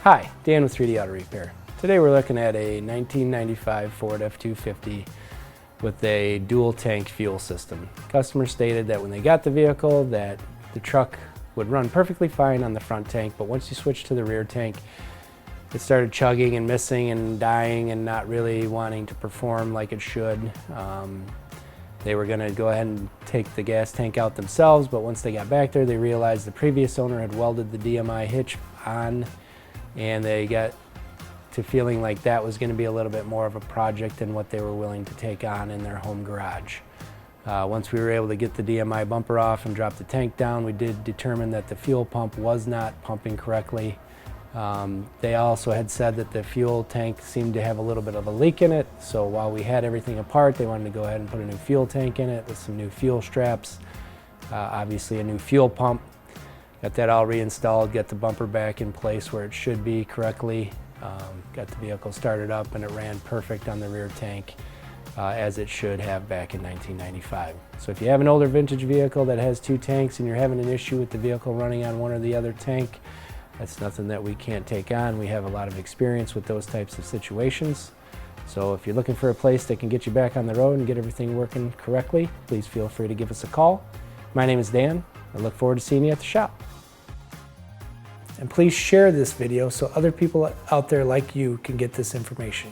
Hi, Dan with 3D Auto Repair. Today we're looking at a 1995 Ford F-250 with a dual tank fuel system. Customer stated that when they got the vehicle that the truck would run perfectly fine on the front tank, but once you switch to the rear tank, it started chugging and missing and dying and not really wanting to perform like it should. They were going to go ahead and take the gas tank out themselves, but once they got back there, they realized the previous owner had welded the DMI hitch on, and they got to feeling like that was going to be a little bit more of a project than what they were willing to take on in their home garage. Once we were able to get the DMI bumper off and drop the tank down, we did determine that the fuel pump was not pumping correctly. They also had said that the fuel tank seemed to have a little bit of a leak in it, so while we had everything apart, they wanted to go ahead and put a new fuel tank in it with some new fuel straps, obviously a new fuel pump. Got that all reinstalled, got the bumper back in place where it should be correctly, got the vehicle started up, and it ran perfect on the rear tank as it should have back in 1995. So if you have an older vintage vehicle that has two tanks and you're having an issue with the vehicle running on one or the other tank, that's nothing that we can't take on. We have a lot of experience with those types of situations. So if you're looking for a place that can get you back on the road and get everything working correctly, please feel free to give us a call. My name is Dan. I look forward to seeing you at the shop. And please share this video so other people out there like you can get this information.